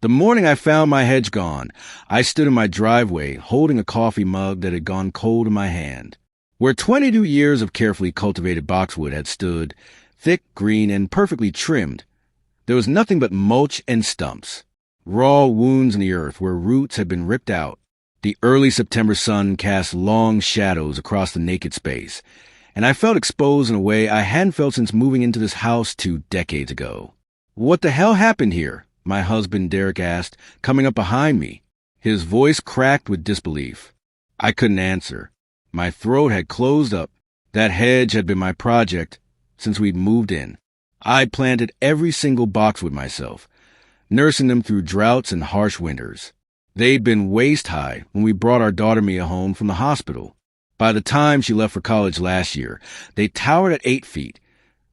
The morning I found my hedge gone, I stood in my driveway holding a coffee mug that had gone cold in my hand. Where 22 years of carefully cultivated boxwood had stood, thick, green, and perfectly trimmed, there was nothing but mulch and stumps, raw wounds in the earth where roots had been ripped out. The early September sun cast long shadows across the naked space, and I felt exposed in a way I hadn't felt since moving into this house 2 decades ago. "What the hell happened here?" my husband Derek asked, coming up behind me. His voice cracked with disbelief. I couldn't answer. My throat had closed up. That hedge had been my project since we'd moved in. I'd planted every single boxwood myself, nursing them through droughts and harsh winters. They'd been waist-high when we brought our daughter Mia home from the hospital. By the time she left for college last year, they towered at 8 feet,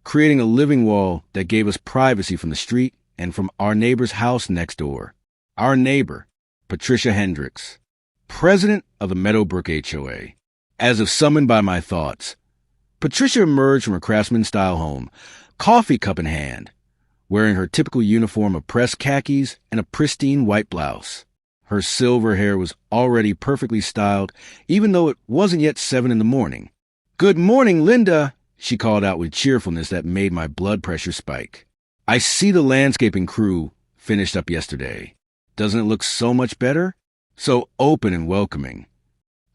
creating a living wall that gave us privacy from the street and from our neighbor's house next door. Our neighbor, Patricia Hendricks, president of the Meadowbrook HOA. As if summoned by my thoughts, Patricia emerged from her craftsman-style home, coffee cup in hand, wearing her typical uniform of pressed khakis and a pristine white blouse. Her silver hair was already perfectly styled, even though it wasn't yet 7 in the morning. "Good morning, Linda," she called out with cheerfulness that made my blood pressure spike. "I see the landscaping crew finished up yesterday. Doesn't it look so much better? So open and welcoming."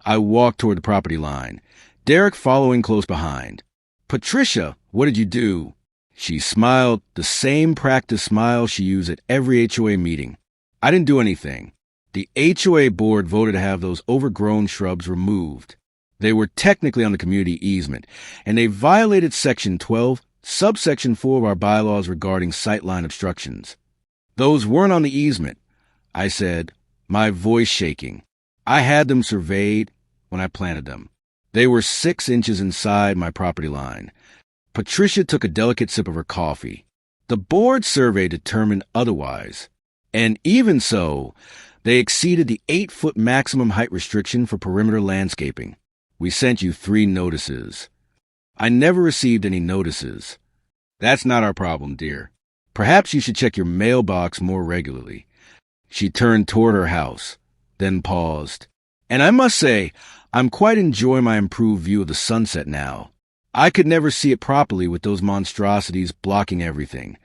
I walked toward the property line, Derek following close behind. "Patricia, what did you do?" She smiled, the same practice smile she used at every HOA meeting. "I didn't do anything. The HOA board voted to have those overgrown shrubs removed. They were technically on the community easement, and they violated Section 12, Subsection 4 of our bylaws regarding sightline obstructions. Those weren't on the easement," I said, my voice shaking. "I had them surveyed when I planted them. They were 6 inches inside my property line." Patricia took a delicate sip of her coffee. "The board survey determined otherwise. And even so, they exceeded the 8-foot maximum height restriction for perimeter landscaping. We sent you 3 notices." "I never received any notices." "That's not our problem, dear. Perhaps you should check your mailbox more regularly." She turned toward her house, then paused. "And I must say, I'm quite enjoying my improved view of the sunset now. I could never see it properly with those monstrosities blocking everything."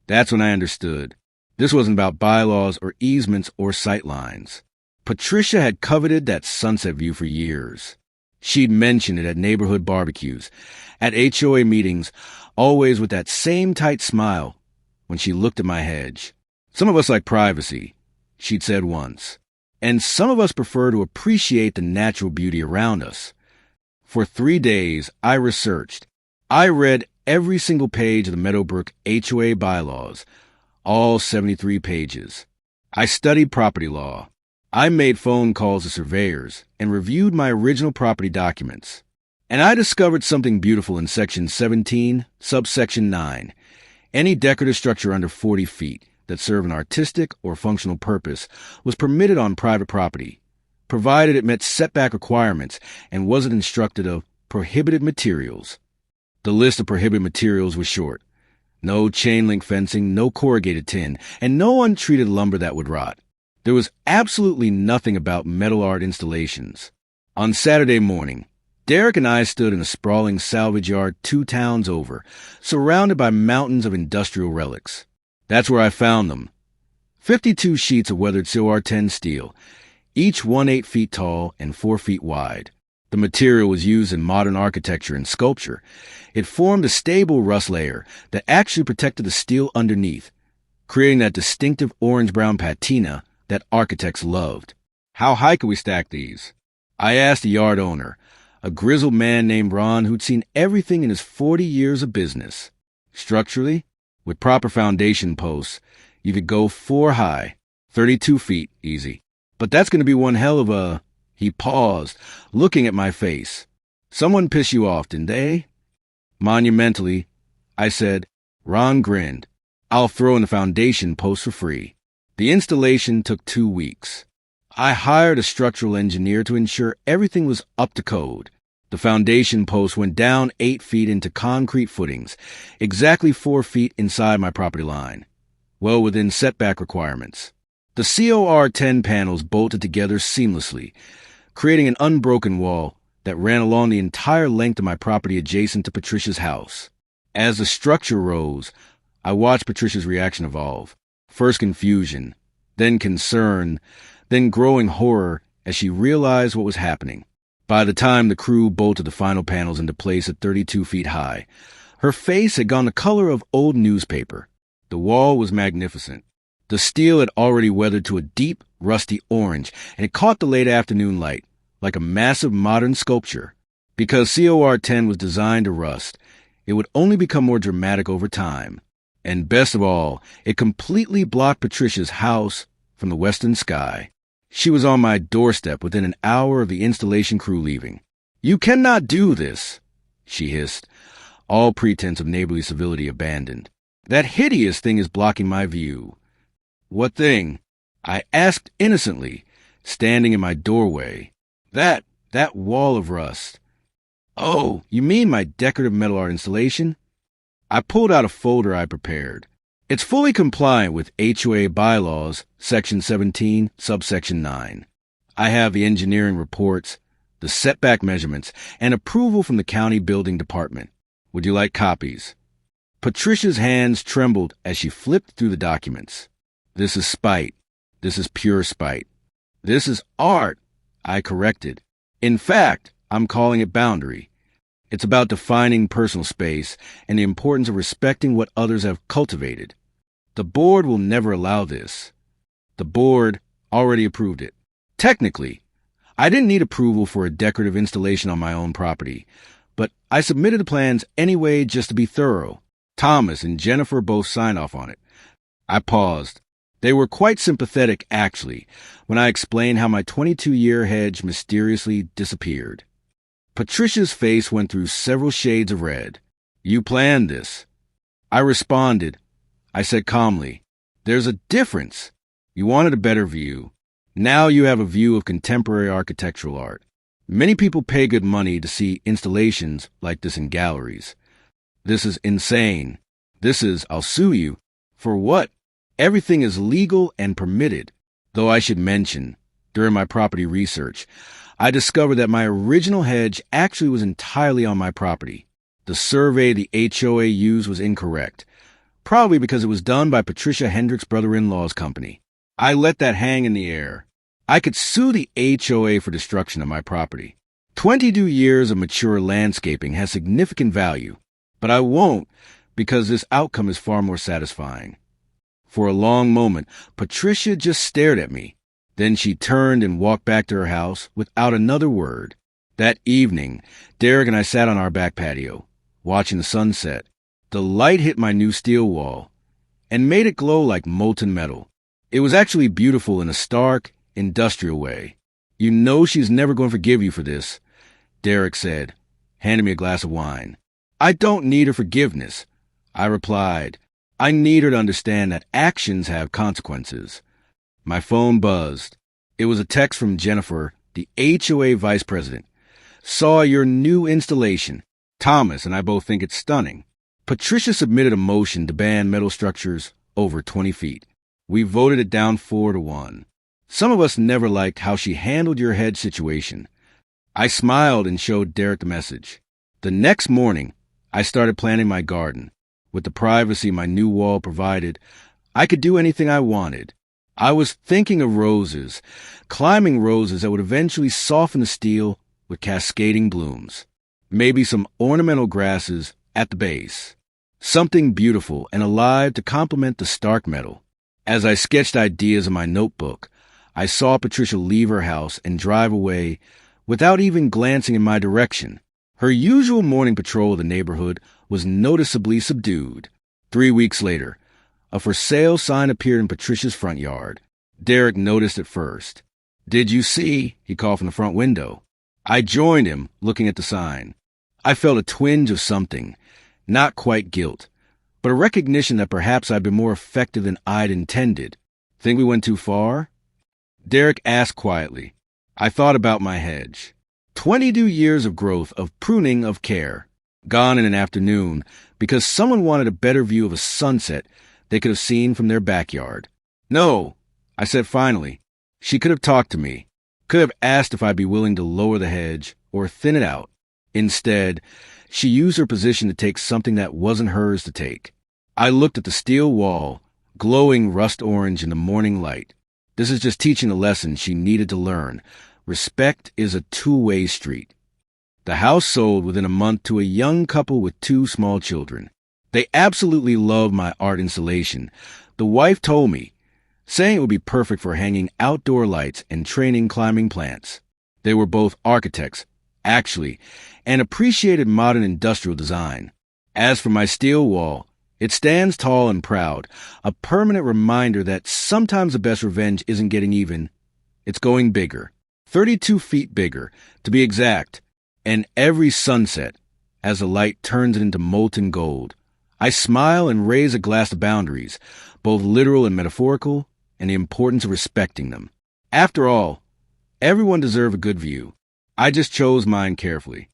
That's when I understood. This wasn't about bylaws or easements or sight lines. Patricia had coveted that sunset view for years. She'd mentioned it at neighborhood barbecues, at HOA meetings, always with that same tight smile when she looked at my hedge. "Some of us like privacy," she'd said once, "and some of us prefer to appreciate the natural beauty around us." For 3 days, I researched. I read every single page of the Meadowbrook HOA bylaws, all 73 pages. I studied property law. I made phone calls to surveyors and reviewed my original property documents. And I discovered something beautiful in Section 17, Subsection 9. Any decorative structure under 40 feet that served an artistic or functional purpose was permitted on private property, provided it met setback requirements and wasn't instructed of prohibited materials. The list of prohibited materials was short. No chain-link fencing, no corrugated tin, and no untreated lumber that would rot. There was absolutely nothing about metal art installations. On Saturday morning, Derek and I stood in a sprawling salvage yard 2 towns over, surrounded by mountains of industrial relics. That's where I found them. 52 sheets of weathered COR10 steel, each 1/8 feet tall and 4 feet wide. The material was used in modern architecture and sculpture. It formed a stable rust layer that actually protected the steel underneath, creating that distinctive orange-brown patina that architects loved. "How high could we stack these?" I asked the yard owner, a grizzled man named Ron who'd seen everything in his 40 years of business. "Structurally, with proper foundation posts, you could go 4 high, 32 feet, easy. But that's going to be one hell of a..." He paused, looking at my face. "Someone piss you off, didn't they?" "Monumentally," I said. Ron grinned. "I'll throw in the foundation post for free." The installation took 2 weeks. I hired a structural engineer to ensure everything was up to code. The foundation post went down 8 feet into concrete footings, exactly 4 feet inside my property line, well within setback requirements. The COR10 panels bolted together seamlessly, creating an unbroken wall that ran along the entire length of my property adjacent to Patricia's house. As the structure rose, I watched Patricia's reaction evolve. First confusion, then concern, then growing horror as she realized what was happening. By the time the crew bolted the final panels into place at 32 feet high, her face had gone the color of old newspaper. The wall was magnificent. The steel had already weathered to a deep, rusty orange, and it caught the late afternoon light, like a massive modern sculpture. Because COR10 was designed to rust, it would only become more dramatic over time. And best of all, it completely blocked Patricia's house from the western sky. She was on my doorstep within an hour of the installation crew leaving. "You cannot do this," she hissed, all pretense of neighborly civility abandoned. "That hideous thing is blocking my view." "What thing?" I asked innocently, standing in my doorway. That wall of rust." "Oh, you mean my decorative metal art installation?" I pulled out a folder I prepared. It's fully compliant with HOA bylaws, Section 17, Subsection 9. I have the engineering reports, the setback measurements, and approval from the county building department. Would you like copies? Patricia's hands trembled as she flipped through the documents. "This is spite. This is pure spite. This is art," I corrected. "In fact, I'm calling it boundary. It's about defining personal space and the importance of respecting what others have cultivated. The board will never allow this." The board already approved it. Technically, I didn't need approval for a decorative installation on my own property, but I submitted the plans anyway just to be thorough. Thomas and Jennifer both signed off on it. I paused. They were quite sympathetic, actually, when I explained how my 22-year hedge mysteriously disappeared. Patricia's face went through several shades of red. "You planned this." I responded. I said calmly, "There's a difference. You wanted a better view. Now you have a view of contemporary architectural art. Many people pay good money to see installations like this in galleries. This is insane. This is, I'll sue you." "For what?" "Everything is legal and permitted." Though I should mention, during my property research, I discovered that my original hedge actually was entirely on my property. The survey the HOA used was incorrect, probably because it was done by Patricia Hendrick's brother-in-law's company. I let that hang in the air. I could sue the HOA for destruction of my property. 22 years of mature landscaping has significant value, but I won't because this outcome is far more satisfying. For a long moment, Patricia just stared at me. Then she turned and walked back to her house without another word. That evening, Derek and I sat on our back patio, watching the sunset. The light hit my new steel wall and made it glow like molten metal. It was actually beautiful in a stark, industrial way. "You know she's never going to forgive you for this," Derek said, handing me a glass of wine. "I don't need her forgiveness," I replied. "I need her to understand that actions have consequences." My phone buzzed. It was a text from Jennifer, the HOA vice president. "Saw your new installation. Thomas and I both think it's stunning." Patricia submitted a motion to ban metal structures over 20 feet. We voted it down 4-1. Some of us never liked how she handled your hedge situation. I smiled and showed Derek the message. The next morning, I started planting my garden. With the privacy my new wall provided, I could do anything I wanted. I was thinking of roses, climbing roses that would eventually soften the steel with cascading blooms. Maybe some ornamental grasses at the base. Something beautiful and alive to complement the stark metal. As I sketched ideas in my notebook, I saw Patricia leave her house and drive away without even glancing in my direction. Her usual morning patrol of the neighborhood was noticeably subdued. 3 weeks later, a for sale sign appeared in Patricia's front yard. Derek noticed it first. "Did you see?" he called from the front window. I joined him, looking at the sign. I felt a twinge of something, not quite guilt, but a recognition that perhaps I'd been more effective than I'd intended. "Think we went too far?" Derek asked quietly. I thought about my hedge. 22 years of growth, of pruning, of care. Gone in an afternoon because someone wanted a better view of a sunset they could have seen from their backyard. "No," I said finally. She could have talked to me, could have asked if I'd be willing to lower the hedge or thin it out. Instead, she used her position to take something that wasn't hers to take. I looked at the steel wall, glowing rust orange in the morning light. This is just teaching a lesson she needed to learn. Respect is a two-way street. The house sold within a month to a young couple with 2 small children. They absolutely loved my art installation. The wife told me, saying it would be perfect for hanging outdoor lights and training climbing plants. They were both architects, actually, and appreciated modern industrial design. As for my steel wall, it stands tall and proud, a permanent reminder that sometimes the best revenge isn't getting even, it's going bigger. 32 feet bigger, to be exact, and every sunset, as the light turns it into molten gold, I smile and raise a glass of boundaries, both literal and metaphorical, and the importance of respecting them. After all, everyone deserves a good view. I just chose mine carefully.